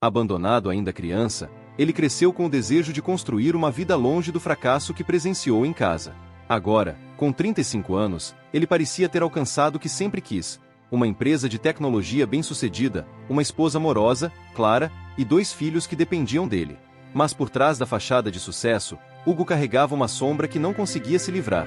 Abandonado ainda criança, ele cresceu com o desejo de construir uma vida longe do fracasso que presenciou em casa. Agora, com 35 anos, ele parecia ter alcançado o que sempre quis: uma empresa de tecnologia bem-sucedida, uma esposa amorosa, Clara, e 2 filhos que dependiam dele. Mas por trás da fachada de sucesso, Hugo carregava uma sombra que não conseguia se livrar: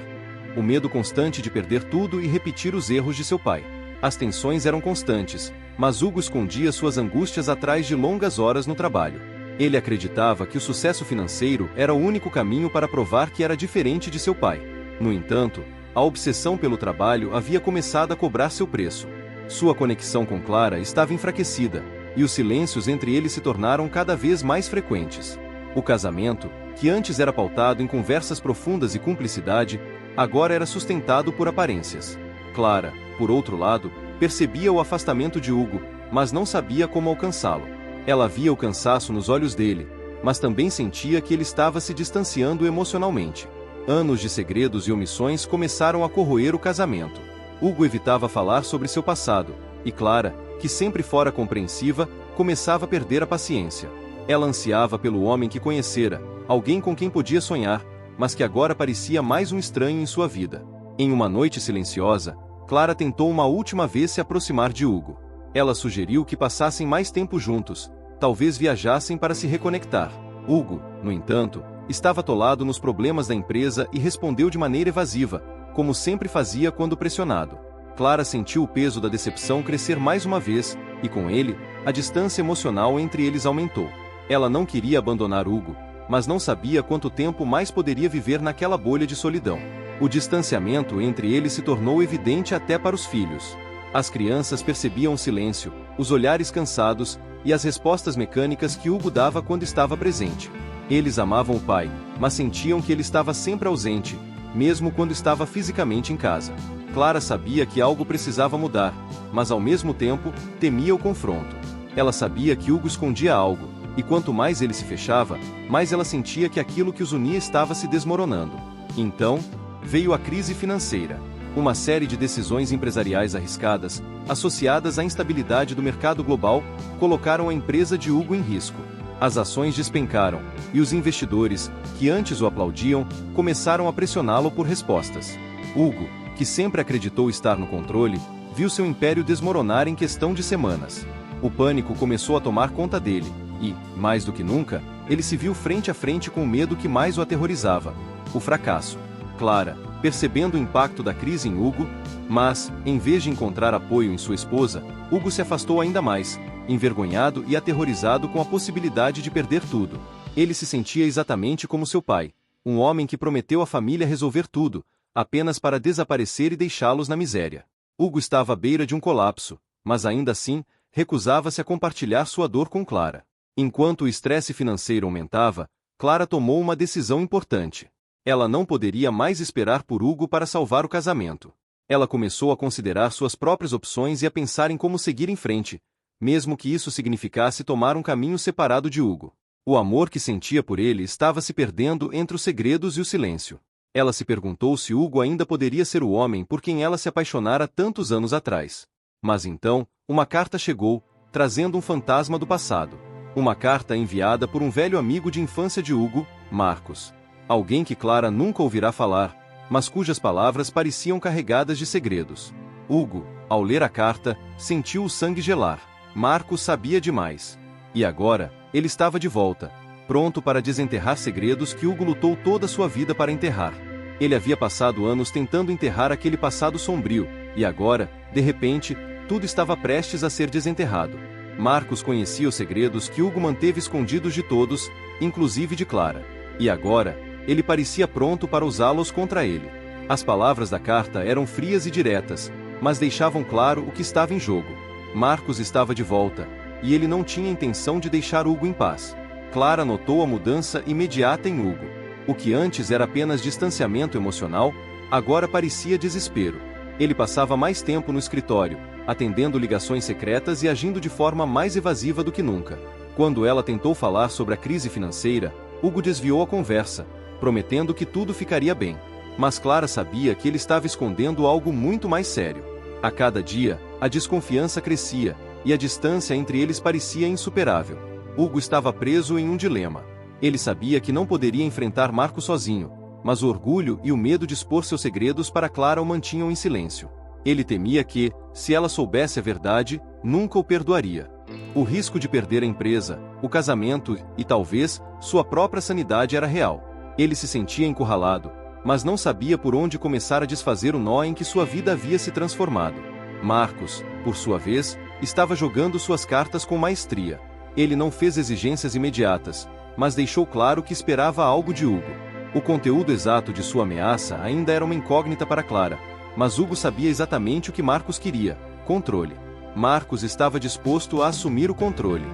o medo constante de perder tudo e repetir os erros de seu pai. As tensões eram constantes, mas Hugo escondia suas angústias atrás de longas horas no trabalho. Ele acreditava que o sucesso financeiro era o único caminho para provar que era diferente de seu pai. No entanto, a obsessão pelo trabalho havia começado a cobrar seu preço. Sua conexão com Clara estava enfraquecida, e os silêncios entre eles se tornaram cada vez mais frequentes. O casamento, que antes era pautado em conversas profundas e cumplicidade, agora era sustentado por aparências. Clara, por outro lado, percebia o afastamento de Hugo, mas não sabia como alcançá-lo. Ela via o cansaço nos olhos dele, mas também sentia que ele estava se distanciando emocionalmente. Anos de segredos e omissões começaram a corroer o casamento. Hugo evitava falar sobre seu passado, e Clara, que sempre fora compreensiva, começava a perder a paciência. Ela ansiava pelo homem que conhecera, alguém com quem podia sonhar, mas que agora parecia mais um estranho em sua vida. Em uma noite silenciosa, Clara tentou uma última vez se aproximar de Hugo. Ela sugeriu que passassem mais tempo juntos, talvez viajassem para se reconectar. Hugo, no entanto, estava atolado nos problemas da empresa e respondeu de maneira evasiva, como sempre fazia quando pressionado. Clara sentiu o peso da decepção crescer mais uma vez, e com ele, a distância emocional entre eles aumentou. Ela não queria abandonar Hugo, mas não sabia quanto tempo mais poderia viver naquela bolha de solidão. O distanciamento entre eles se tornou evidente até para os filhos. As crianças percebiam o silêncio, os olhares cansados e as respostas mecânicas que Hugo dava quando estava presente. Eles amavam o pai, mas sentiam que ele estava sempre ausente, mesmo quando estava fisicamente em casa. Clara sabia que algo precisava mudar, mas ao mesmo tempo, temia o confronto. Ela sabia que Hugo escondia algo, e quanto mais ele se fechava, mais ela sentia que aquilo que os unia estava se desmoronando. Então, veio a crise financeira. Uma série de decisões empresariais arriscadas, associadas à instabilidade do mercado global, colocaram a empresa de Hugo em risco. As ações despencaram, e os investidores, que antes o aplaudiam, começaram a pressioná-lo por respostas. Hugo, que sempre acreditou estar no controle, viu seu império desmoronar em questão de semanas. O pânico começou a tomar conta dele, e, mais do que nunca, ele se viu frente a frente com o medo que mais o aterrorizava: o fracasso. Clara, percebendo o impacto da crise em Hugo, mas, em vez de encontrar apoio em sua esposa, Hugo se afastou ainda mais, envergonhado e aterrorizado com a possibilidade de perder tudo. Ele se sentia exatamente como seu pai, um homem que prometeu à família resolver tudo, apenas para desaparecer e deixá-los na miséria. Hugo estava à beira de um colapso, mas ainda assim, recusava-se a compartilhar sua dor com Clara. Enquanto o estresse financeiro aumentava, Clara tomou uma decisão importante. Ela não poderia mais esperar por Hugo para salvar o casamento. Ela começou a considerar suas próprias opções e a pensar em como seguir em frente, mesmo que isso significasse tomar um caminho separado de Hugo. O amor que sentia por ele estava se perdendo entre os segredos e o silêncio. Ela se perguntou se Hugo ainda poderia ser o homem por quem ela se apaixonara tantos anos atrás. Mas então, uma carta chegou, trazendo um fantasma do passado. Uma carta enviada por um velho amigo de infância de Hugo, Marcos. Alguém que Clara nunca ouvirá falar, mas cujas palavras pareciam carregadas de segredos. Hugo, ao ler a carta, sentiu o sangue gelar. Marcos sabia demais. E agora, ele estava de volta, pronto para desenterrar segredos que Hugo lutou toda a sua vida para enterrar. Ele havia passado anos tentando enterrar aquele passado sombrio, e agora, de repente, tudo estava prestes a ser desenterrado. Marcos conhecia os segredos que Hugo manteve escondidos de todos, inclusive de Clara. E agora, ele parecia pronto para usá-los contra ele. As palavras da carta eram frias e diretas, mas deixavam claro o que estava em jogo. Marcos estava de volta, e ele não tinha intenção de deixar Hugo em paz. Clara notou a mudança imediata em Hugo. O que antes era apenas distanciamento emocional, agora parecia desespero. Ele passava mais tempo no escritório, atendendo ligações secretas e agindo de forma mais evasiva do que nunca. Quando ela tentou falar sobre a crise financeira, Hugo desviou a conversa, prometendo que tudo ficaria bem. Mas Clara sabia que ele estava escondendo algo muito mais sério. A cada dia, a desconfiança crescia, e a distância entre eles parecia insuperável. Hugo estava preso em um dilema. Ele sabia que não poderia enfrentar Marcos sozinho, mas o orgulho e o medo de expor seus segredos para Clara o mantinham em silêncio. Ele temia que, se ela soubesse a verdade, nunca o perdoaria. O risco de perder a empresa, o casamento e, talvez, sua própria sanidade era real. Ele se sentia encurralado, mas não sabia por onde começar a desfazer o nó em que sua vida havia se transformado. Marcos, por sua vez, estava jogando suas cartas com maestria. Ele não fez exigências imediatas, mas deixou claro que esperava algo de Hugo. O conteúdo exato de sua ameaça ainda era uma incógnita para Clara, mas Hugo sabia exatamente o que Marcos queria: controle. Marcos estava disposto a assumir o controle.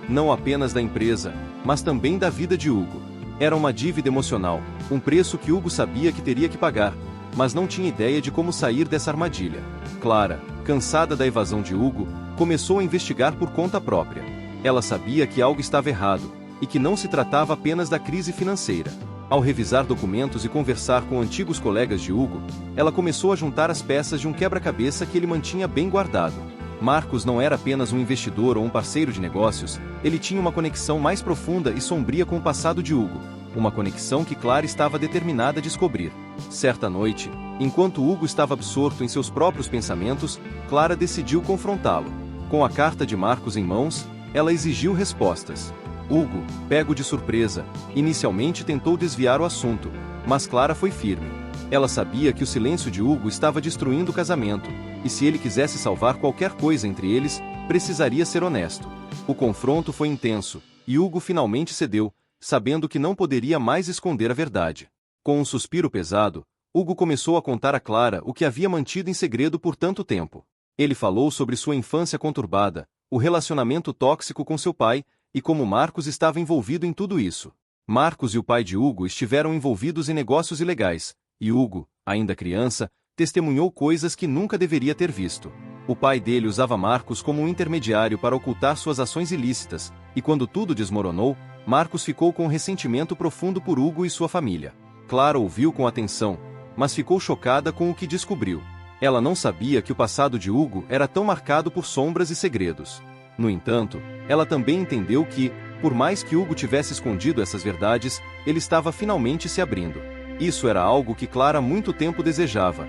Não apenas da empresa, mas também da vida de Hugo. Era uma dívida emocional, um preço que Hugo sabia que teria que pagar, mas não tinha ideia de como sair dessa armadilha. Clara, cansada da evasão de Hugo, começou a investigar por conta própria. Ela sabia que algo estava errado, e que não se tratava apenas da crise financeira. Ao revisar documentos e conversar com antigos colegas de Hugo, ela começou a juntar as peças de um quebra-cabeça que ele mantinha bem guardado. Marcos não era apenas um investidor ou um parceiro de negócios, ele tinha uma conexão mais profunda e sombria com o passado de Hugo, uma conexão que Clara estava determinada a descobrir. Certa noite, enquanto Hugo estava absorto em seus próprios pensamentos, Clara decidiu confrontá-lo. Com a carta de Marcos em mãos, ela exigiu respostas. Hugo, pego de surpresa, inicialmente tentou desviar o assunto, mas Clara foi firme. Ela sabia que o silêncio de Hugo estava destruindo o casamento, e se ele quisesse salvar qualquer coisa entre eles, precisaria ser honesto. O confronto foi intenso, e Hugo finalmente cedeu, sabendo que não poderia mais esconder a verdade. Com um suspiro pesado, Hugo começou a contar a Clara o que havia mantido em segredo por tanto tempo. Ele falou sobre sua infância conturbada, o relacionamento tóxico com seu pai, e como Marcos estava envolvido em tudo isso. Marcos e o pai de Hugo estiveram envolvidos em negócios ilegais, e Hugo, ainda criança, testemunhou coisas que nunca deveria ter visto. O pai dele usava Marcos como um intermediário para ocultar suas ações ilícitas, e quando tudo desmoronou, Marcos ficou com um ressentimento profundo por Hugo e sua família. Clara ouviu com atenção, mas ficou chocada com o que descobriu. Ela não sabia que o passado de Hugo era tão marcado por sombras e segredos. No entanto, ela também entendeu que, por mais que Hugo tivesse escondido essas verdades, ele estava finalmente se abrindo. Isso era algo que Clara há muito tempo desejava: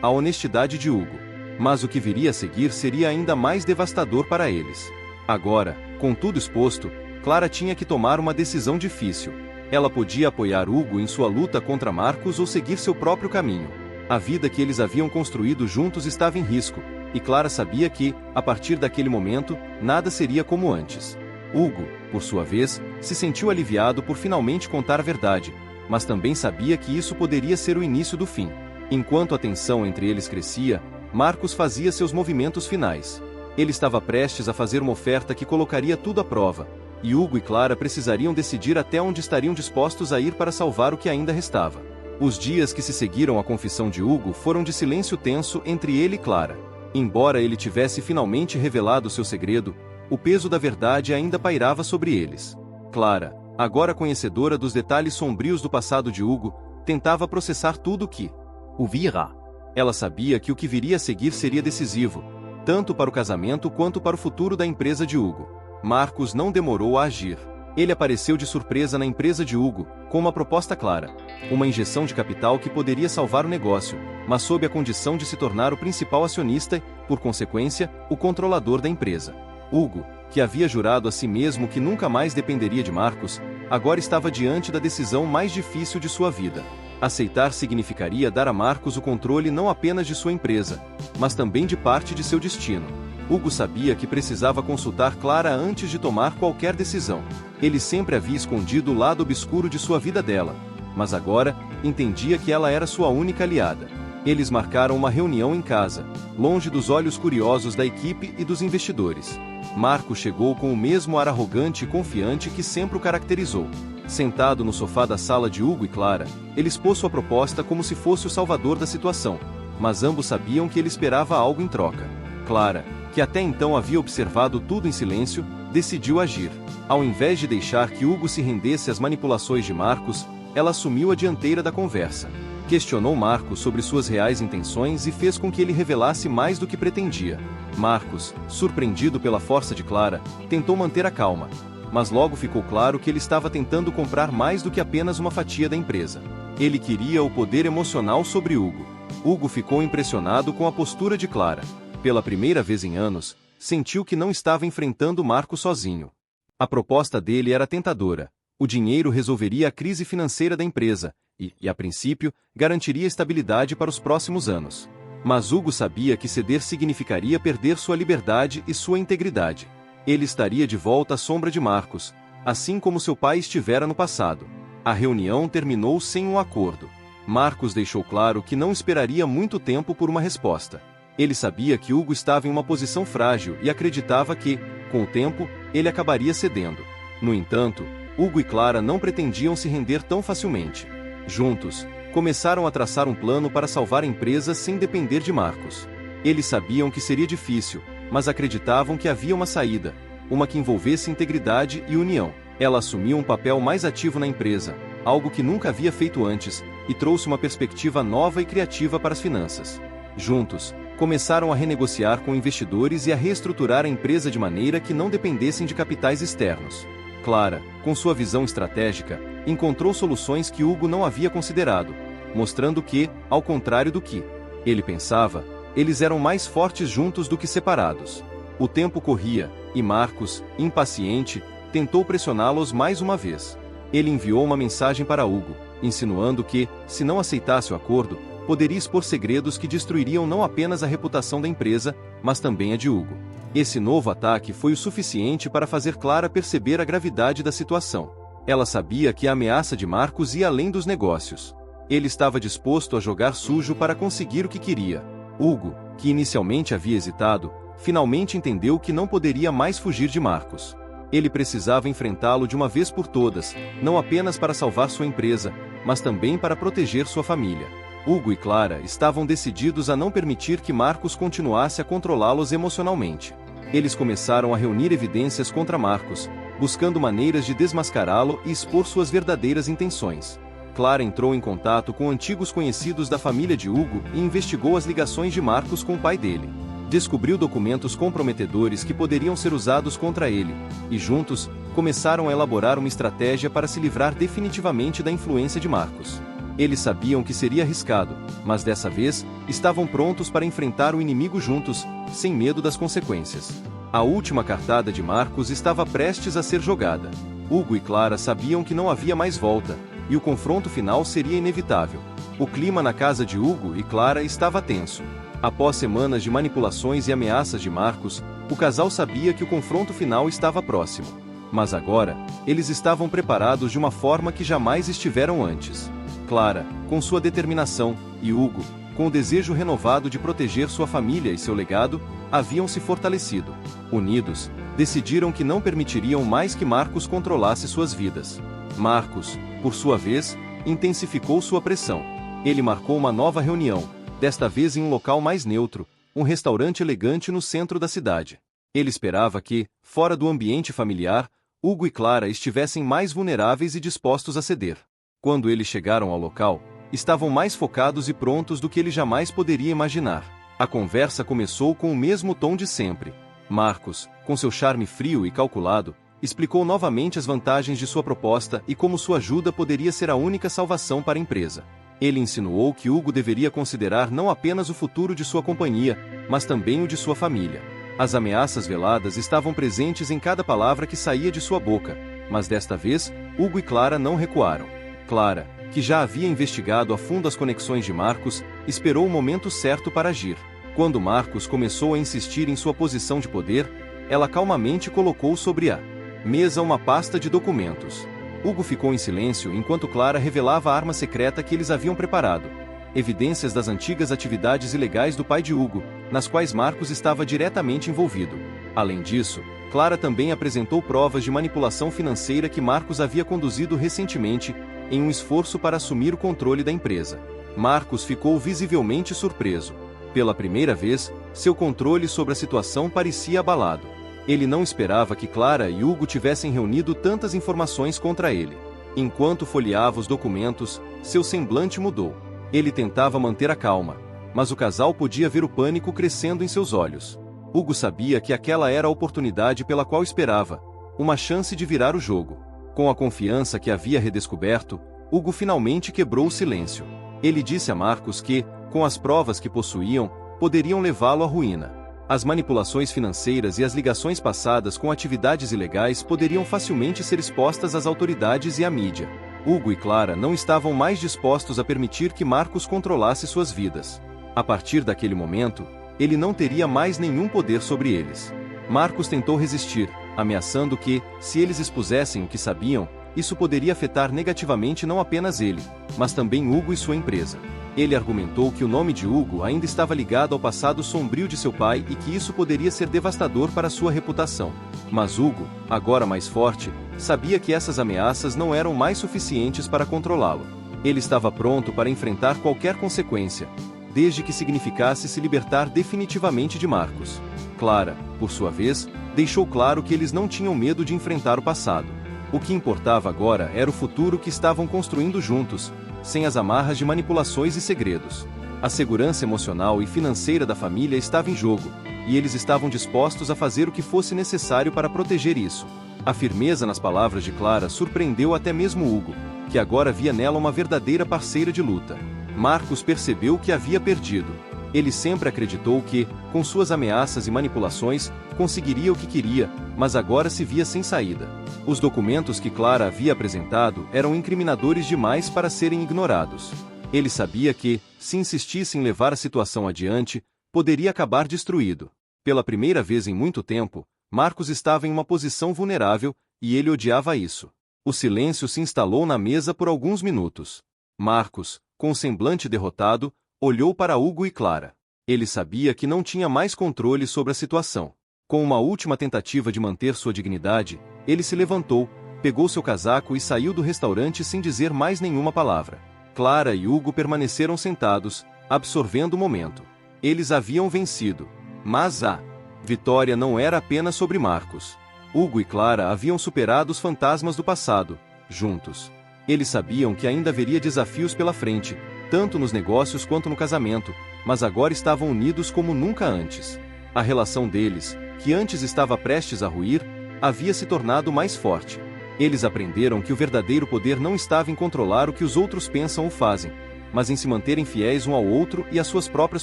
a honestidade de Hugo. Mas o que viria a seguir seria ainda mais devastador para eles. Agora, com tudo exposto, Clara tinha que tomar uma decisão difícil. Ela podia apoiar Hugo em sua luta contra Marcos ou seguir seu próprio caminho. A vida que eles haviam construído juntos estava em risco, e Clara sabia que, a partir daquele momento, nada seria como antes. Hugo, por sua vez, se sentiu aliviado por finalmente contar a verdade, mas também sabia que isso poderia ser o início do fim. Enquanto a tensão entre eles crescia, Marcos fazia seus movimentos finais. Ele estava prestes a fazer uma oferta que colocaria tudo à prova, e Hugo e Clara precisariam decidir até onde estariam dispostos a ir para salvar o que ainda restava. Os dias que se seguiram à confissão de Hugo foram de silêncio tenso entre ele e Clara. Embora ele tivesse finalmente revelado seu segredo, o peso da verdade ainda pairava sobre eles. Clara, agora conhecedora dos detalhes sombrios do passado de Hugo, tentava processar tudo o que o vira. Ela sabia que o que viria a seguir seria decisivo, tanto para o casamento quanto para o futuro da empresa de Hugo. Marcos não demorou a agir. Ele apareceu de surpresa na empresa de Hugo, com uma proposta clara: uma injeção de capital que poderia salvar o negócio, mas sob a condição de se tornar o principal acionista e, por consequência, o controlador da empresa. Hugo, que havia jurado a si mesmo que nunca mais dependeria de Marcos, agora estava diante da decisão mais difícil de sua vida. Aceitar significaria dar a Marcos o controle não apenas de sua empresa, mas também de parte de seu destino. Hugo sabia que precisava consultar Clara antes de tomar qualquer decisão. Ele sempre havia escondido o lado obscuro de sua vida dela, mas agora entendia que ela era sua única aliada. Eles marcaram uma reunião em casa, longe dos olhos curiosos da equipe e dos investidores. Marcos chegou com o mesmo ar arrogante e confiante que sempre o caracterizou. Sentado no sofá da sala de Hugo e Clara, ele expôs sua proposta como se fosse o salvador da situação, mas ambos sabiam que ele esperava algo em troca. Clara, que até então havia observado tudo em silêncio, decidiu agir. Ao invés de deixar que Hugo se rendesse às manipulações de Marcos, ela assumiu a dianteira da conversa. Questionou Marcos sobre suas reais intenções e fez com que ele revelasse mais do que pretendia. Marcos, surpreendido pela força de Clara, tentou manter a calma, mas logo ficou claro que ele estava tentando comprar mais do que apenas uma fatia da empresa. Ele queria o poder emocional sobre Hugo. Hugo ficou impressionado com a postura de Clara. Pela primeira vez em anos, sentiu que não estava enfrentando Marcos sozinho. A proposta dele era tentadora. O dinheiro resolveria a crise financeira da empresa e, a princípio, garantiria estabilidade para os próximos anos. Mas Hugo sabia que ceder significaria perder sua liberdade e sua integridade. Ele estaria de volta à sombra de Marcos, assim como seu pai estivera no passado. A reunião terminou sem um acordo. Marcos deixou claro que não esperaria muito tempo por uma resposta. Ele sabia que Hugo estava em uma posição frágil e acreditava que, com o tempo, ele acabaria cedendo. No entanto, Hugo e Clara não pretendiam se render tão facilmente. Juntos, começaram a traçar um plano para salvar a empresa sem depender de Marcos. Eles sabiam que seria difícil, mas acreditavam que havia uma saída, uma que envolvesse integridade e união. Ela assumiu um papel mais ativo na empresa, algo que nunca havia feito antes, e trouxe uma perspectiva nova e criativa para as finanças. Juntos, começaram a renegociar com investidores e a reestruturar a empresa de maneira que não dependessem de capitais externos. Clara, com sua visão estratégica, encontrou soluções que Hugo não havia considerado, mostrando que, ao contrário do que ele pensava, eles eram mais fortes juntos do que separados. O tempo corria, e Marcos, impaciente, tentou pressioná-los mais uma vez. Ele enviou uma mensagem para Hugo, insinuando que, se não aceitasse o acordo, poderia expor segredos que destruiriam não apenas a reputação da empresa, mas também a de Hugo. Esse novo ataque foi o suficiente para fazer Clara perceber a gravidade da situação. Ela sabia que a ameaça de Marcos ia além dos negócios. Ele estava disposto a jogar sujo para conseguir o que queria. Hugo, que inicialmente havia hesitado, finalmente entendeu que não poderia mais fugir de Marcos. Ele precisava enfrentá-lo de uma vez por todas, não apenas para salvar sua empresa, mas também para proteger sua família. Hugo e Clara estavam decididos a não permitir que Marcos continuasse a controlá-los emocionalmente. Eles começaram a reunir evidências contra Marcos, buscando maneiras de desmascará-lo e expor suas verdadeiras intenções. Clara entrou em contato com antigos conhecidos da família de Hugo e investigou as ligações de Marcos com o pai dele. Descobriu documentos comprometedores que poderiam ser usados contra ele, e juntos, começaram a elaborar uma estratégia para se livrar definitivamente da influência de Marcos. Eles sabiam que seria arriscado, mas dessa vez, estavam prontos para enfrentar o inimigo juntos, sem medo das consequências. A última cartada de Marcos estava prestes a ser jogada. Hugo e Clara sabiam que não havia mais volta, e o confronto final seria inevitável. O clima na casa de Hugo e Clara estava tenso. Após semanas de manipulações e ameaças de Marcos, o casal sabia que o confronto final estava próximo. Mas agora, eles estavam preparados de uma forma que jamais estiveram antes. Clara, com sua determinação, e Hugo, com o desejo renovado de proteger sua família e seu legado, haviam se fortalecido. Unidos, decidiram que não permitiriam mais que Marcos controlasse suas vidas. Marcos, por sua vez, intensificou sua pressão. Ele marcou uma nova reunião, desta vez em um local mais neutro, um restaurante elegante no centro da cidade. Ele esperava que, fora do ambiente familiar, Hugo e Clara estivessem mais vulneráveis e dispostos a ceder. Quando eles chegaram ao local, estavam mais focados e prontos do que ele jamais poderia imaginar. A conversa começou com o mesmo tom de sempre. Marcos, com seu charme frio e calculado, explicou novamente as vantagens de sua proposta e como sua ajuda poderia ser a única salvação para a empresa. Ele insinuou que Hugo deveria considerar não apenas o futuro de sua companhia, mas também o de sua família. As ameaças veladas estavam presentes em cada palavra que saía de sua boca, mas desta vez, Hugo e Clara não recuaram. Clara, que já havia investigado a fundo as conexões de Marcos, esperou o momento certo para agir. Quando Marcos começou a insistir em sua posição de poder, ela calmamente colocou sobre a mesa uma pasta de documentos. Hugo ficou em silêncio enquanto Clara revelava a arma secreta que eles haviam preparado. Evidências das antigas atividades ilegais do pai de Hugo, nas quais Marcos estava diretamente envolvido. Além disso, Clara também apresentou provas de manipulação financeira que Marcos havia conduzido recentemente, em um esforço para assumir o controle da empresa. Marcos ficou visivelmente surpreso. Pela primeira vez, seu controle sobre a situação parecia abalado. Ele não esperava que Clara e Hugo tivessem reunido tantas informações contra ele. Enquanto folheava os documentos, seu semblante mudou. Ele tentava manter a calma, mas o casal podia ver o pânico crescendo em seus olhos. Hugo sabia que aquela era a oportunidade pela qual esperava, uma chance de virar o jogo. Com a confiança que havia redescoberto, Hugo finalmente quebrou o silêncio. Ele disse a Marcos que, com as provas que possuíam, poderiam levá-lo à ruína. As manipulações financeiras e as ligações passadas com atividades ilegais poderiam facilmente ser expostas às autoridades e à mídia. Hugo e Clara não estavam mais dispostos a permitir que Marcos controlasse suas vidas. A partir daquele momento, ele não teria mais nenhum poder sobre eles. Marcos tentou resistir, ameaçando que, se eles expusessem o que sabiam, isso poderia afetar negativamente não apenas ele, mas também Hugo e sua empresa. Ele argumentou que o nome de Hugo ainda estava ligado ao passado sombrio de seu pai e que isso poderia ser devastador para sua reputação. Mas Hugo, agora mais forte, sabia que essas ameaças não eram mais suficientes para controlá-lo. Ele estava pronto para enfrentar qualquer consequência, desde que significasse se libertar definitivamente de Marcos. Clara, por sua vez, deixou claro que eles não tinham medo de enfrentar o passado. O que importava agora era o futuro que estavam construindo juntos, sem as amarras de manipulações e segredos. A segurança emocional e financeira da família estava em jogo, e eles estavam dispostos a fazer o que fosse necessário para proteger isso. A firmeza nas palavras de Clara surpreendeu até mesmo Hugo, que agora via nela uma verdadeira parceira de luta. Marcos percebeu que havia perdido. Ele sempre acreditou que, com suas ameaças e manipulações, conseguiria o que queria, mas agora se via sem saída. Os documentos que Clara havia apresentado eram incriminadores demais para serem ignorados. Ele sabia que, se insistisse em levar a situação adiante, poderia acabar destruído. Pela primeira vez em muito tempo, Marcos estava em uma posição vulnerável, e ele odiava isso. O silêncio se instalou na mesa por alguns minutos. Marcos, com o semblante derrotado, olhou para Hugo e Clara. Ele sabia que não tinha mais controle sobre a situação. Com uma última tentativa de manter sua dignidade, ele se levantou, pegou seu casaco e saiu do restaurante sem dizer mais nenhuma palavra. Clara e Hugo permaneceram sentados, absorvendo o momento. Eles haviam vencido. Mas a vitória não era apenas sobre Marcos. Hugo e Clara haviam superado os fantasmas do passado, juntos. Eles sabiam que ainda haveria desafios pela frente, tanto nos negócios quanto no casamento, mas agora estavam unidos como nunca antes. A relação deles, que antes estava prestes a ruir, havia se tornado mais forte. Eles aprenderam que o verdadeiro poder não estava em controlar o que os outros pensam ou fazem, mas em se manterem fiéis um ao outro e às suas próprias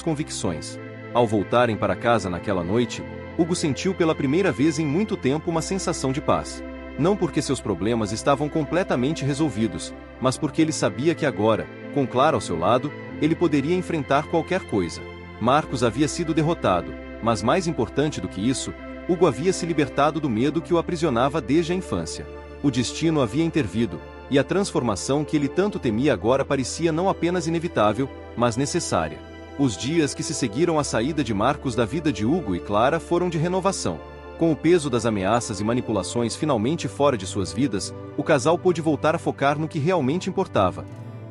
convicções. Ao voltarem para casa naquela noite, Hugo sentiu pela primeira vez em muito tempo uma sensação de paz. Não porque seus problemas estavam completamente resolvidos, mas porque ele sabia que agora, com Clara ao seu lado, ele poderia enfrentar qualquer coisa. Marcos havia sido derrotado, mas mais importante do que isso, Hugo havia se libertado do medo que o aprisionava desde a infância. O destino havia intervido, e a transformação que ele tanto temia agora parecia não apenas inevitável, mas necessária. Os dias que se seguiram à saída de Marcos da vida de Hugo e Clara foram de renovação. Com o peso das ameaças e manipulações finalmente fora de suas vidas, o casal pôde voltar a focar no que realmente importava: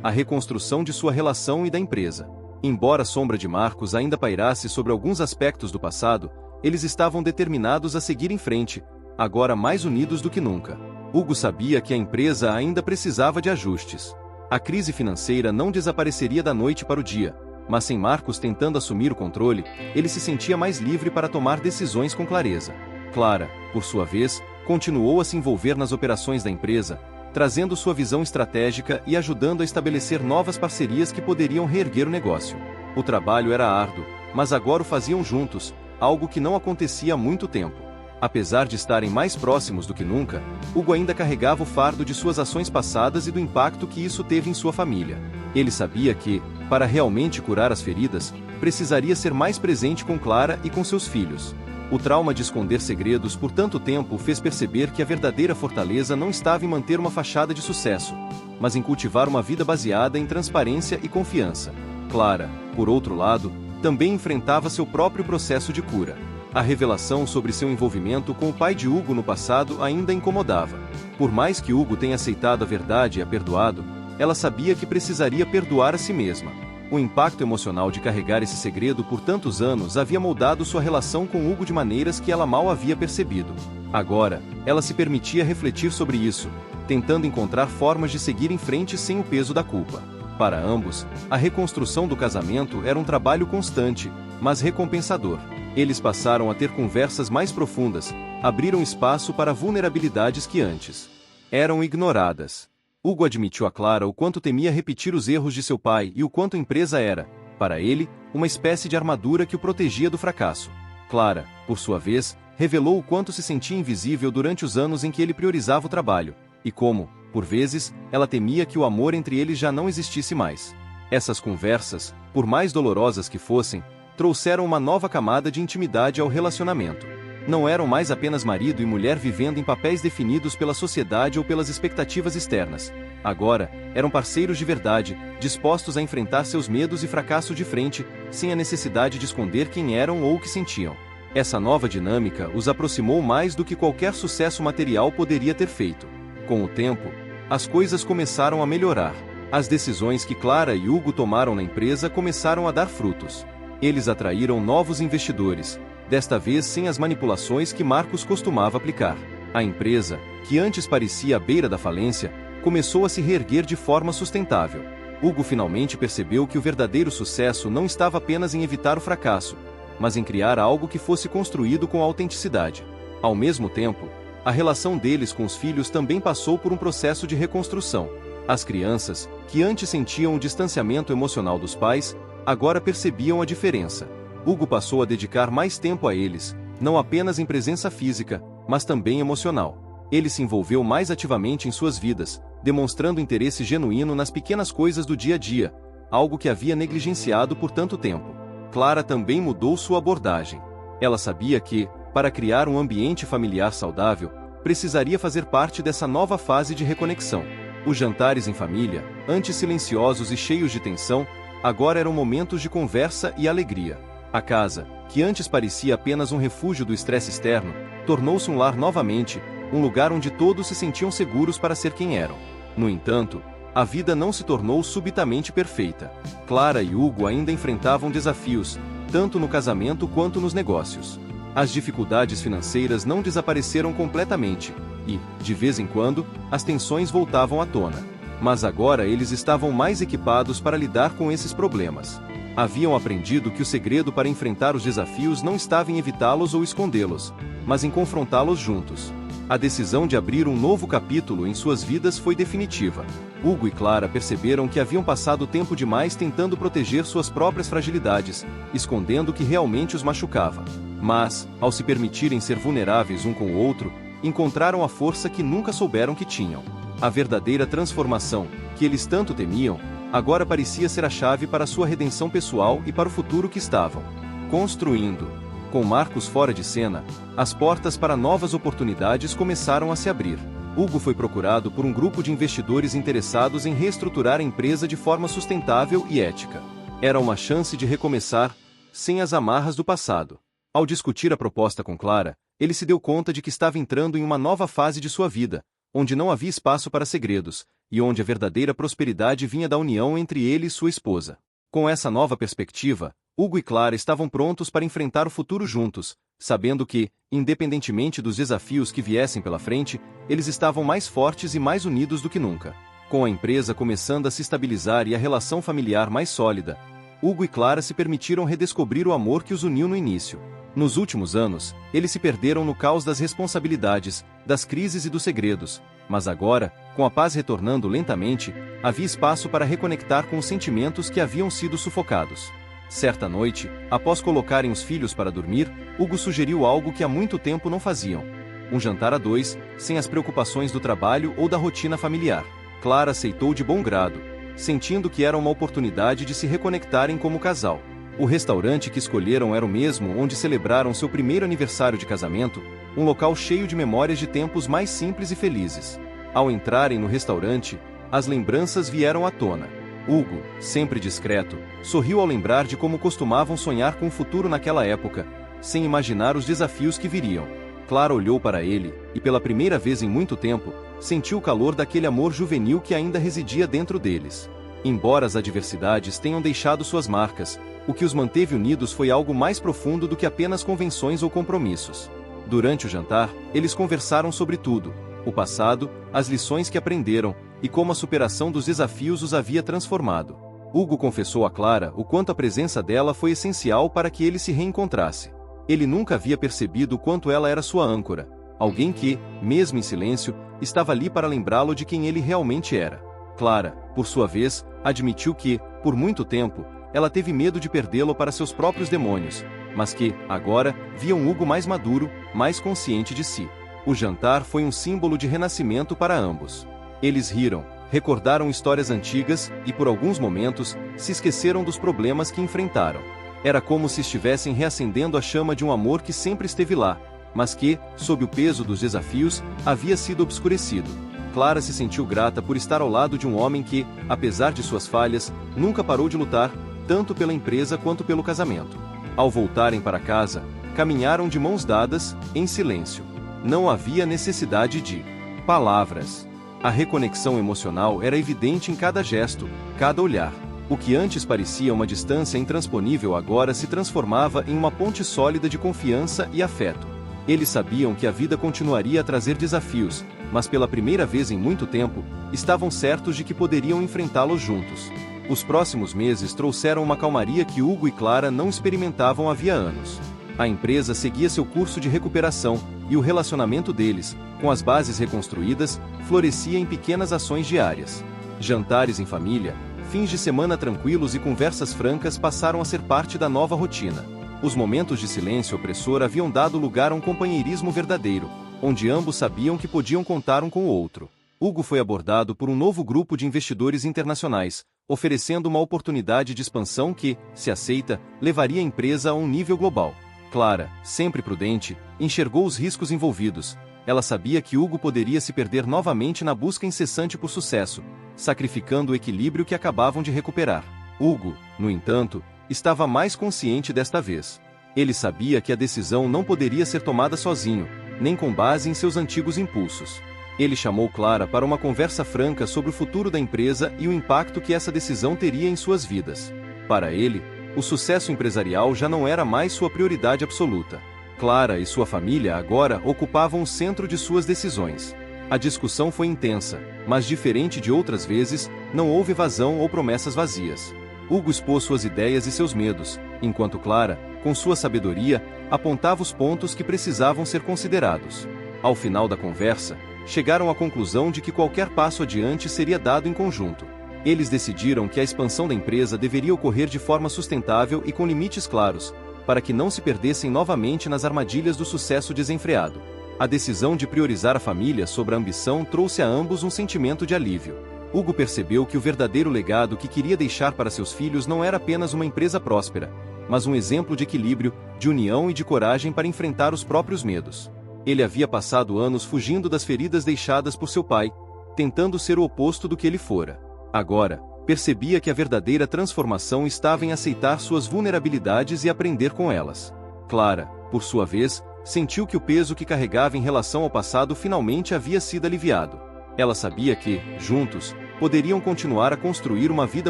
a reconstrução de sua relação e da empresa. Embora a sombra de Marcos ainda pairasse sobre alguns aspectos do passado, eles estavam determinados a seguir em frente, agora mais unidos do que nunca. Hugo sabia que a empresa ainda precisava de ajustes. A crise financeira não desapareceria da noite para o dia, mas sem Marcos tentando assumir o controle, ele se sentia mais livre para tomar decisões com clareza. Clara, por sua vez, continuou a se envolver nas operações da empresa, trazendo sua visão estratégica e ajudando a estabelecer novas parcerias que poderiam reerguer o negócio. O trabalho era árduo, mas agora o faziam juntos, algo que não acontecia há muito tempo. Apesar de estarem mais próximos do que nunca, Hugo ainda carregava o fardo de suas ações passadas e do impacto que isso teve em sua família. Ele sabia que, para realmente curar as feridas, precisaria ser mais presente com Clara e com seus filhos. O trauma de esconder segredos por tanto tempo o fez perceber que a verdadeira fortaleza não estava em manter uma fachada de sucesso, mas em cultivar uma vida baseada em transparência e confiança. Clara, por outro lado, também enfrentava seu próprio processo de cura. A revelação sobre seu envolvimento com o pai de Hugo no passado ainda a incomodava. Por mais que Hugo tenha aceitado a verdade e a perdoado, ela sabia que precisaria perdoar a si mesma. O impacto emocional de carregar esse segredo por tantos anos havia moldado sua relação com Hugo de maneiras que ela mal havia percebido. Agora, ela se permitia refletir sobre isso, tentando encontrar formas de seguir em frente sem o peso da culpa. Para ambos, a reconstrução do casamento era um trabalho constante, mas recompensador. Eles passaram a ter conversas mais profundas, abriram espaço para vulnerabilidades que antes eram ignoradas. Hugo admitiu a Clara o quanto temia repetir os erros de seu pai e o quanto a empresa era, para ele, uma espécie de armadura que o protegia do fracasso. Clara, por sua vez, revelou o quanto se sentia invisível durante os anos em que ele priorizava o trabalho, e como, por vezes, ela temia que o amor entre eles já não existisse mais. Essas conversas, por mais dolorosas que fossem, trouxeram uma nova camada de intimidade ao relacionamento. Não eram mais apenas marido e mulher vivendo em papéis definidos pela sociedade ou pelas expectativas externas. Agora, eram parceiros de verdade, dispostos a enfrentar seus medos e fracasso de frente, sem a necessidade de esconder quem eram ou o que sentiam. Essa nova dinâmica os aproximou mais do que qualquer sucesso material poderia ter feito. Com o tempo, as coisas começaram a melhorar. As decisões que Clara e Hugo tomaram na empresa começaram a dar frutos. Eles atraíram novos investidores, desta vez sem as manipulações que Marcos costumava aplicar. A empresa, que antes parecia à beira da falência, começou a se reerguer de forma sustentável. Hugo finalmente percebeu que o verdadeiro sucesso não estava apenas em evitar o fracasso, mas em criar algo que fosse construído com autenticidade. Ao mesmo tempo, a relação deles com os filhos também passou por um processo de reconstrução. As crianças, que antes sentiam o distanciamento emocional dos pais, agora percebiam a diferença. Hugo passou a dedicar mais tempo a eles, não apenas em presença física, mas também emocional. Ele se envolveu mais ativamente em suas vidas, demonstrando interesse genuíno nas pequenas coisas do dia a dia, algo que havia negligenciado por tanto tempo. Clara também mudou sua abordagem. Ela sabia que, para criar um ambiente familiar saudável, precisaria fazer parte dessa nova fase de reconexão. Os jantares em família, antes silenciosos e cheios de tensão, agora eram momentos de conversa e alegria. A casa, que antes parecia apenas um refúgio do estresse externo, tornou-se um lar novamente, um lugar onde todos se sentiam seguros para ser quem eram. No entanto, a vida não se tornou subitamente perfeita. Clara e Hugo ainda enfrentavam desafios, tanto no casamento quanto nos negócios. As dificuldades financeiras não desapareceram completamente, e, de vez em quando, as tensões voltavam à tona. Mas agora eles estavam mais equipados para lidar com esses problemas. Haviam aprendido que o segredo para enfrentar os desafios não estava em evitá-los ou escondê-los, mas em confrontá-los juntos. A decisão de abrir um novo capítulo em suas vidas foi definitiva. Hugo e Clara perceberam que haviam passado tempo demais tentando proteger suas próprias fragilidades, escondendo o que realmente os machucava. Mas, ao se permitirem ser vulneráveis um com o outro, encontraram a força que nunca souberam que tinham. A verdadeira transformação, que eles tanto temiam, agora parecia ser a chave para sua redenção pessoal e para o futuro que estavam construindo. Com Marcos fora de cena, as portas para novas oportunidades começaram a se abrir. Hugo foi procurado por um grupo de investidores interessados em reestruturar a empresa de forma sustentável e ética. Era uma chance de recomeçar, sem as amarras do passado. Ao discutir a proposta com Clara, ele se deu conta de que estava entrando em uma nova fase de sua vida, onde não havia espaço para segredos, e onde a verdadeira prosperidade vinha da união entre ele e sua esposa. Com essa nova perspectiva, Hugo e Clara estavam prontos para enfrentar o futuro juntos, sabendo que, independentemente dos desafios que viessem pela frente, eles estavam mais fortes e mais unidos do que nunca. Com a empresa começando a se estabilizar e a relação familiar mais sólida, Hugo e Clara se permitiram redescobrir o amor que os uniu no início. Nos últimos anos, eles se perderam no caos das responsabilidades, das crises e dos segredos, mas agora, com a paz retornando lentamente, havia espaço para reconectar com os sentimentos que haviam sido sufocados. Certa noite, após colocarem os filhos para dormir, Hugo sugeriu algo que há muito tempo não faziam: um jantar a dois, sem as preocupações do trabalho ou da rotina familiar. Clara aceitou de bom grado, sentindo que era uma oportunidade de se reconectarem como casal. O restaurante que escolheram era o mesmo onde celebraram seu primeiro aniversário de casamento, um local cheio de memórias de tempos mais simples e felizes. Ao entrarem no restaurante, as lembranças vieram à tona. Hugo, sempre discreto, sorriu ao lembrar de como costumavam sonhar com o futuro naquela época, sem imaginar os desafios que viriam. Clara olhou para ele, e pela primeira vez em muito tempo, sentiu o calor daquele amor juvenil que ainda residia dentro deles. Embora as adversidades tenham deixado suas marcas, o que os manteve unidos foi algo mais profundo do que apenas convenções ou compromissos. Durante o jantar, eles conversaram sobre tudo: o passado, as lições que aprenderam, e como a superação dos desafios os havia transformado. Hugo confessou a Clara o quanto a presença dela foi essencial para que ele se reencontrasse. Ele nunca havia percebido o quanto ela era sua âncora, alguém que, mesmo em silêncio, estava ali para lembrá-lo de quem ele realmente era. Clara, por sua vez, admitiu que, por muito tempo, ela teve medo de perdê-lo para seus próprios demônios, mas que, agora, via um Hugo mais maduro, mais consciente de si. O jantar foi um símbolo de renascimento para ambos. Eles riram, recordaram histórias antigas e, por alguns momentos, se esqueceram dos problemas que enfrentaram. Era como se estivessem reacendendo a chama de um amor que sempre esteve lá, mas que, sob o peso dos desafios, havia sido obscurecido. Clara se sentiu grata por estar ao lado de um homem que, apesar de suas falhas, nunca parou de lutar, tanto pela empresa quanto pelo casamento. Ao voltarem para casa, caminharam de mãos dadas, em silêncio. Não havia necessidade de palavras. A reconexão emocional era evidente em cada gesto, cada olhar. O que antes parecia uma distância intransponível agora se transformava em uma ponte sólida de confiança e afeto. Eles sabiam que a vida continuaria a trazer desafios, mas pela primeira vez em muito tempo, estavam certos de que poderiam enfrentá-los juntos. Os próximos meses trouxeram uma calmaria que Hugo e Clara não experimentavam havia anos. A empresa seguia seu curso de recuperação, e o relacionamento deles, com as bases reconstruídas, florescia em pequenas ações diárias. Jantares em família, fins de semana tranquilos e conversas francas passaram a ser parte da nova rotina. Os momentos de silêncio opressor haviam dado lugar a um companheirismo verdadeiro, onde ambos sabiam que podiam contar um com o outro. Hugo foi abordado por um novo grupo de investidores internacionais, oferecendo uma oportunidade de expansão que, se aceita, levaria a empresa a um nível global. Clara, sempre prudente, enxergou os riscos envolvidos. Ela sabia que Hugo poderia se perder novamente na busca incessante por sucesso, sacrificando o equilíbrio que acabavam de recuperar. Hugo, no entanto, estava mais consciente desta vez. Ele sabia que a decisão não poderia ser tomada sozinho, nem com base em seus antigos impulsos. Ele chamou Clara para uma conversa franca sobre o futuro da empresa e o impacto que essa decisão teria em suas vidas. Para ele, o sucesso empresarial já não era mais sua prioridade absoluta. Clara e sua família agora ocupavam o centro de suas decisões. A discussão foi intensa, mas diferente de outras vezes, não houve evasão ou promessas vazias. Hugo expôs suas ideias e seus medos, enquanto Clara, com sua sabedoria, apontava os pontos que precisavam ser considerados. Ao final da conversa, chegaram à conclusão de que qualquer passo adiante seria dado em conjunto. Eles decidiram que a expansão da empresa deveria ocorrer de forma sustentável e com limites claros, para que não se perdessem novamente nas armadilhas do sucesso desenfreado. A decisão de priorizar a família sobre a ambição trouxe a ambos um sentimento de alívio. Hugo percebeu que o verdadeiro legado que queria deixar para seus filhos não era apenas uma empresa próspera, mas um exemplo de equilíbrio, de união e de coragem para enfrentar os próprios medos. Ele havia passado anos fugindo das feridas deixadas por seu pai, tentando ser o oposto do que ele fora. Agora, percebia que a verdadeira transformação estava em aceitar suas vulnerabilidades e aprender com elas. Clara, por sua vez, sentiu que o peso que carregava em relação ao passado finalmente havia sido aliviado. Ela sabia que, juntos, poderiam continuar a construir uma vida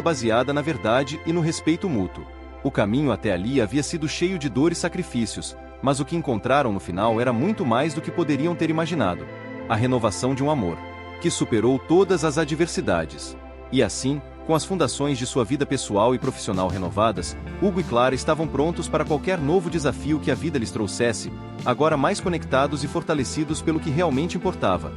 baseada na verdade e no respeito mútuo. O caminho até ali havia sido cheio de dor e sacrifícios, mas o que encontraram no final era muito mais do que poderiam ter imaginado: a renovação de um amor que superou todas as adversidades. E assim, com as fundações de sua vida pessoal e profissional renovadas, Hugo e Clara estavam prontos para qualquer novo desafio que a vida lhes trouxesse, agora mais conectados e fortalecidos pelo que realmente importava: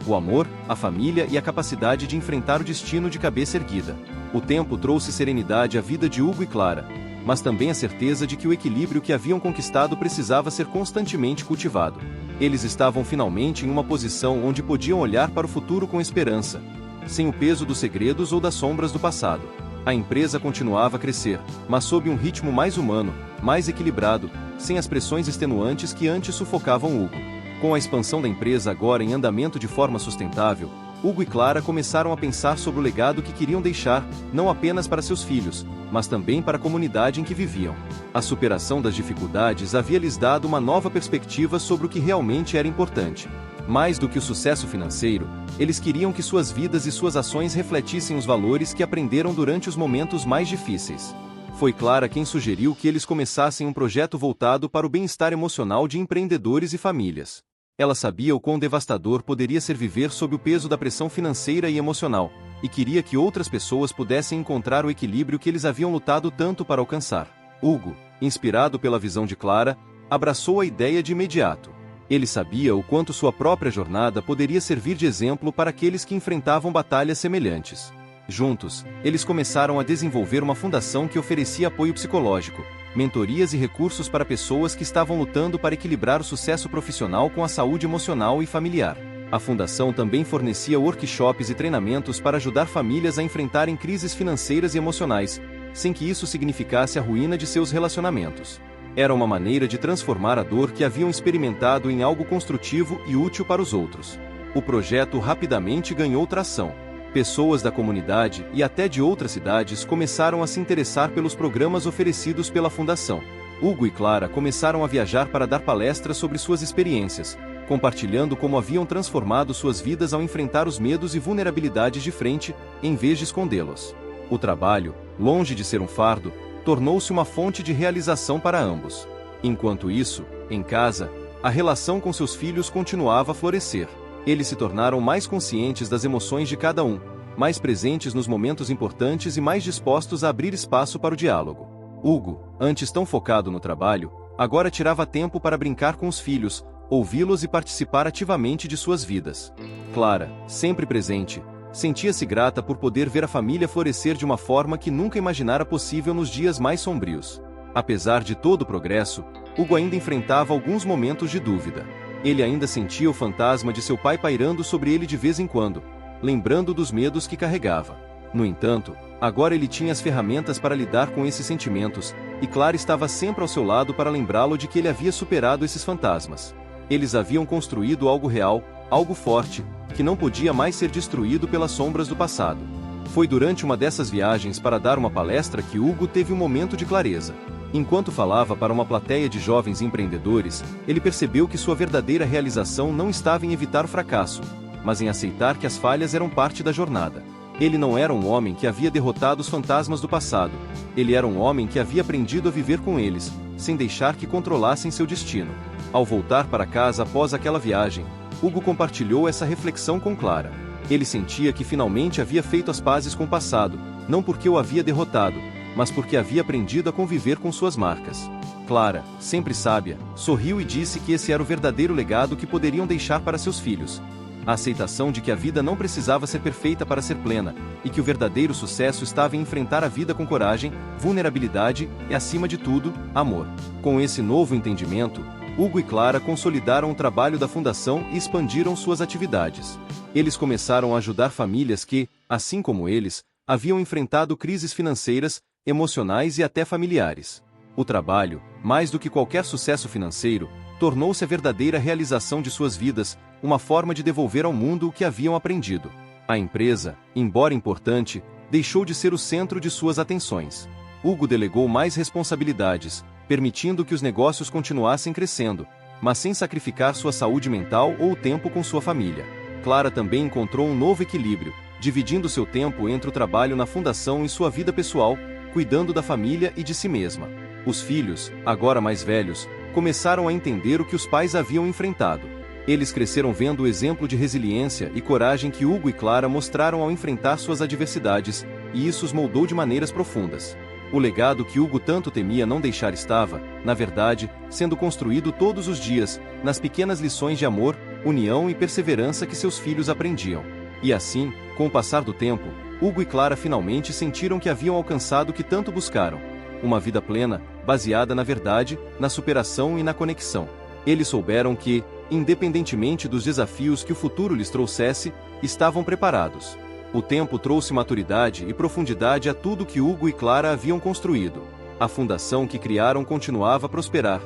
o amor, a família e a capacidade de enfrentar o destino de cabeça erguida. O tempo trouxe serenidade à vida de Hugo e Clara, mas também a certeza de que o equilíbrio que haviam conquistado precisava ser constantemente cultivado. Eles estavam finalmente em uma posição onde podiam olhar para o futuro com esperança, sem o peso dos segredos ou das sombras do passado. A empresa continuava a crescer, mas sob um ritmo mais humano, mais equilibrado, sem as pressões extenuantes que antes sufocavam Hugo. Com a expansão da empresa agora em andamento de forma sustentável, Hugo e Clara começaram a pensar sobre o legado que queriam deixar, não apenas para seus filhos, mas também para a comunidade em que viviam. A superação das dificuldades havia lhes dado uma nova perspectiva sobre o que realmente era importante. Mais do que o sucesso financeiro, eles queriam que suas vidas e suas ações refletissem os valores que aprenderam durante os momentos mais difíceis. Foi Clara quem sugeriu que eles começassem um projeto voltado para o bem-estar emocional de empreendedores e famílias. Ela sabia o quão devastador poderia ser viver sob o peso da pressão financeira e emocional, e queria que outras pessoas pudessem encontrar o equilíbrio que eles haviam lutado tanto para alcançar. Hugo, inspirado pela visão de Clara, abraçou a ideia de imediato. Ele sabia o quanto sua própria jornada poderia servir de exemplo para aqueles que enfrentavam batalhas semelhantes. Juntos, eles começaram a desenvolver uma fundação que oferecia apoio psicológico, mentorias e recursos para pessoas que estavam lutando para equilibrar o sucesso profissional com a saúde emocional e familiar. A fundação também fornecia workshops e treinamentos para ajudar famílias a enfrentarem crises financeiras e emocionais, sem que isso significasse a ruína de seus relacionamentos. Era uma maneira de transformar a dor que haviam experimentado em algo construtivo e útil para os outros. O projeto rapidamente ganhou tração. Pessoas da comunidade e até de outras cidades começaram a se interessar pelos programas oferecidos pela fundação. Hugo e Clara começaram a viajar para dar palestras sobre suas experiências, compartilhando como haviam transformado suas vidas ao enfrentar os medos e vulnerabilidades de frente, em vez de escondê-los. O trabalho, longe de ser um fardo, tornou-se uma fonte de realização para ambos. Enquanto isso, em casa, a relação com seus filhos continuava a florescer. Eles se tornaram mais conscientes das emoções de cada um, mais presentes nos momentos importantes e mais dispostos a abrir espaço para o diálogo. Hugo, antes tão focado no trabalho, agora tirava tempo para brincar com os filhos, ouvi-los e participar ativamente de suas vidas. Clara, sempre presente, sentia-se grata por poder ver a família florescer de uma forma que nunca imaginara possível nos dias mais sombrios. Apesar de todo o progresso, Hugo ainda enfrentava alguns momentos de dúvida. Ele ainda sentia o fantasma de seu pai pairando sobre ele de vez em quando, lembrando dos medos que carregava. No entanto, agora ele tinha as ferramentas para lidar com esses sentimentos, e Clara estava sempre ao seu lado para lembrá-lo de que ele havia superado esses fantasmas. Eles haviam construído algo real, algo forte, que não podia mais ser destruído pelas sombras do passado. Foi durante uma dessas viagens para dar uma palestra que Hugo teve um momento de clareza. Enquanto falava para uma plateia de jovens empreendedores, ele percebeu que sua verdadeira realização não estava em evitar o fracasso, mas em aceitar que as falhas eram parte da jornada. Ele não era um homem que havia derrotado os fantasmas do passado. Ele era um homem que havia aprendido a viver com eles, sem deixar que controlassem seu destino. Ao voltar para casa após aquela viagem, Hugo compartilhou essa reflexão com Clara. Ele sentia que finalmente havia feito as pazes com o passado, não porque o havia derrotado, mas porque havia aprendido a conviver com suas marcas. Clara, sempre sábia, sorriu e disse que esse era o verdadeiro legado que poderiam deixar para seus filhos. A aceitação de que a vida não precisava ser perfeita para ser plena, e que o verdadeiro sucesso estava em enfrentar a vida com coragem, vulnerabilidade e, acima de tudo, amor. Com esse novo entendimento, Hugo e Clara consolidaram o trabalho da fundação e expandiram suas atividades. Eles começaram a ajudar famílias que, assim como eles, haviam enfrentado crises financeiras, emocionais e até familiares. O trabalho, mais do que qualquer sucesso financeiro, tornou-se a verdadeira realização de suas vidas, uma forma de devolver ao mundo o que haviam aprendido. A empresa, embora importante, deixou de ser o centro de suas atenções. Hugo delegou mais responsabilidades, permitindo que os negócios continuassem crescendo, mas sem sacrificar sua saúde mental ou o tempo com sua família. Clara também encontrou um novo equilíbrio, dividindo seu tempo entre o trabalho na fundação e sua vida pessoal, cuidando da família e de si mesma. Os filhos, agora mais velhos, começaram a entender o que os pais haviam enfrentado. Eles cresceram vendo o exemplo de resiliência e coragem que Hugo e Clara mostraram ao enfrentar suas adversidades, e isso os moldou de maneiras profundas. O legado que Hugo tanto temia não deixar estava, na verdade, sendo construído todos os dias, nas pequenas lições de amor, união e perseverança que seus filhos aprendiam. E assim, com o passar do tempo, Hugo e Clara finalmente sentiram que haviam alcançado o que tanto buscaram: uma vida plena, baseada na verdade, na superação e na conexão. Eles souberam que, independentemente dos desafios que o futuro lhes trouxesse, estavam preparados. O tempo trouxe maturidade e profundidade a tudo que Hugo e Clara haviam construído. A fundação que criaram continuava a prosperar,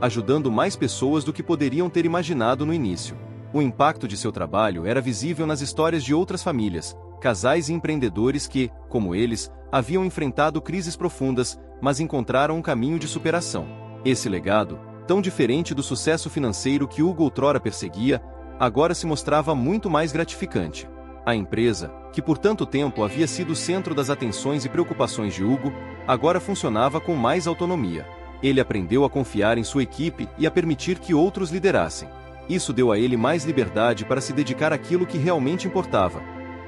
ajudando mais pessoas do que poderiam ter imaginado no início. O impacto de seu trabalho era visível nas histórias de outras famílias, casais e empreendedores que, como eles, haviam enfrentado crises profundas, mas encontraram um caminho de superação. Esse legado, tão diferente do sucesso financeiro que Hugo outrora perseguia, agora se mostrava muito mais gratificante. A empresa, que por tanto tempo havia sido o centro das atenções e preocupações de Hugo, agora funcionava com mais autonomia. Ele aprendeu a confiar em sua equipe e a permitir que outros liderassem. Isso deu a ele mais liberdade para se dedicar àquilo que realmente importava: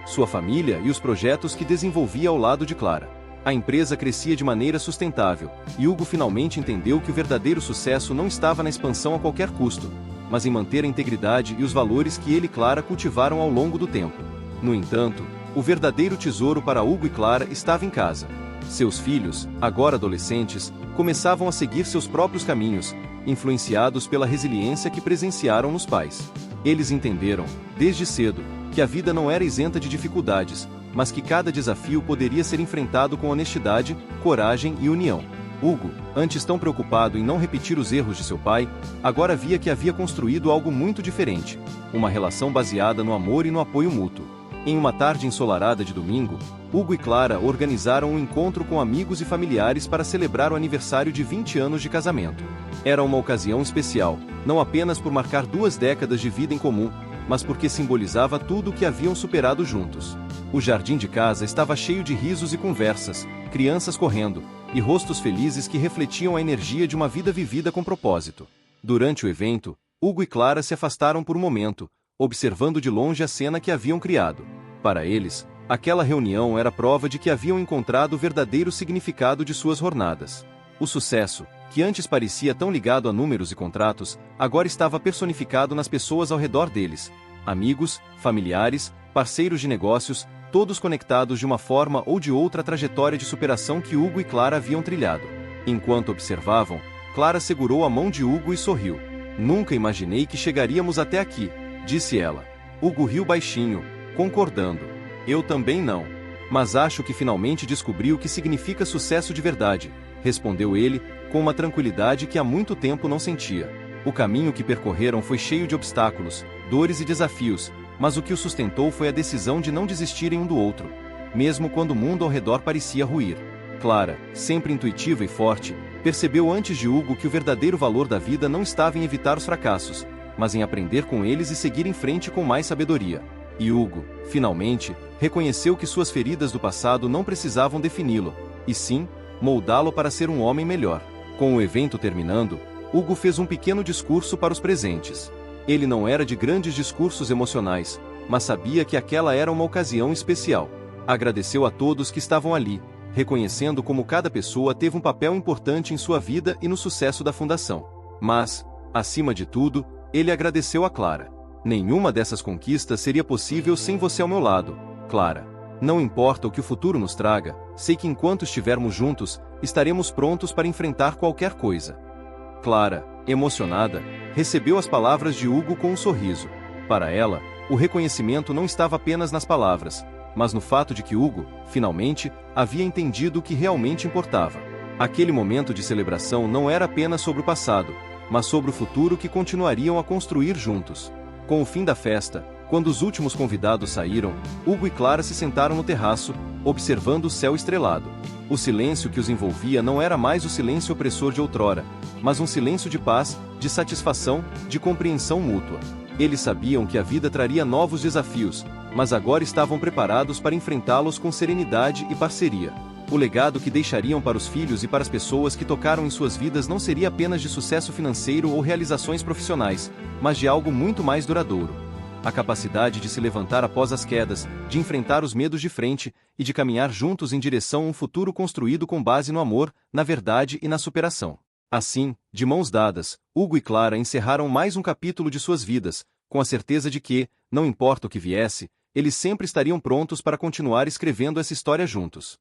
sua família e os projetos que desenvolvia ao lado de Clara. A empresa crescia de maneira sustentável, e Hugo finalmente entendeu que o verdadeiro sucesso não estava na expansão a qualquer custo, mas em manter a integridade e os valores que ele e Clara cultivaram ao longo do tempo. No entanto, o verdadeiro tesouro para Hugo e Clara estava em casa. Seus filhos, agora adolescentes, começavam a seguir seus próprios caminhos, influenciados pela resiliência que presenciaram nos pais. Eles entenderam, desde cedo, que a vida não era isenta de dificuldades, mas que cada desafio poderia ser enfrentado com honestidade, coragem e união. Hugo, antes tão preocupado em não repetir os erros de seu pai, agora via que havia construído algo muito diferente, uma relação baseada no amor e no apoio mútuo. Em uma tarde ensolarada de domingo, Hugo e Clara organizaram um encontro com amigos e familiares para celebrar o aniversário de 20 anos de casamento. Era uma ocasião especial, não apenas por marcar 2 décadas de vida em comum, mas porque simbolizava tudo o que haviam superado juntos. O jardim de casa estava cheio de risos e conversas, crianças correndo, e rostos felizes que refletiam a energia de uma vida vivida com propósito. Durante o evento, Hugo e Clara se afastaram por um momento, observando de longe a cena que haviam criado. Para eles, aquela reunião era prova de que haviam encontrado o verdadeiro significado de suas jornadas. O sucesso, que antes parecia tão ligado a números e contratos, agora estava personificado nas pessoas ao redor deles. Amigos, familiares, parceiros de negócios, todos conectados de uma forma ou de outra à trajetória de superação que Hugo e Clara haviam trilhado. Enquanto observavam, Clara segurou a mão de Hugo e sorriu. "Nunca imaginei que chegaríamos até aqui", disse ela. Hugo riu baixinho, concordando. "Eu também não. Mas acho que finalmente descobri o que significa sucesso de verdade", respondeu ele, com uma tranquilidade que há muito tempo não sentia. O caminho que percorreram foi cheio de obstáculos, dores e desafios, mas o que o sustentou foi a decisão de não desistirem um do outro, mesmo quando o mundo ao redor parecia ruir. Clara, sempre intuitiva e forte, percebeu antes de Hugo que o verdadeiro valor da vida não estava em evitar os fracassos, mas em aprender com eles e seguir em frente com mais sabedoria. E Hugo, finalmente, reconheceu que suas feridas do passado não precisavam defini-lo, e sim, moldá-lo para ser um homem melhor. Com o evento terminando, Hugo fez um pequeno discurso para os presentes. Ele não era de grandes discursos emocionais, mas sabia que aquela era uma ocasião especial. Agradeceu a todos que estavam ali, reconhecendo como cada pessoa teve um papel importante em sua vida e no sucesso da fundação. Mas, acima de tudo, ele agradeceu a Clara. "Nenhuma dessas conquistas seria possível sem você ao meu lado, Clara. Não importa o que o futuro nos traga, sei que enquanto estivermos juntos, estaremos prontos para enfrentar qualquer coisa." Clara, emocionada, recebeu as palavras de Hugo com um sorriso. Para ela, o reconhecimento não estava apenas nas palavras, mas no fato de que Hugo, finalmente, havia entendido o que realmente importava. Aquele momento de celebração não era apenas sobre o passado, mas sobre o futuro que continuariam a construir juntos. Com o fim da festa, quando os últimos convidados saíram, Hugo e Clara se sentaram no terraço, observando o céu estrelado. O silêncio que os envolvia não era mais o silêncio opressor de outrora, mas um silêncio de paz, de satisfação, de compreensão mútua. Eles sabiam que a vida traria novos desafios, mas agora estavam preparados para enfrentá-los com serenidade e parceria. O legado que deixariam para os filhos e para as pessoas que tocaram em suas vidas não seria apenas de sucesso financeiro ou realizações profissionais, mas de algo muito mais duradouro. A capacidade de se levantar após as quedas, de enfrentar os medos de frente e de caminhar juntos em direção a um futuro construído com base no amor, na verdade e na superação. Assim, de mãos dadas, Hugo e Clara encerraram mais um capítulo de suas vidas, com a certeza de que, não importa o que viesse, eles sempre estariam prontos para continuar escrevendo essa história juntos.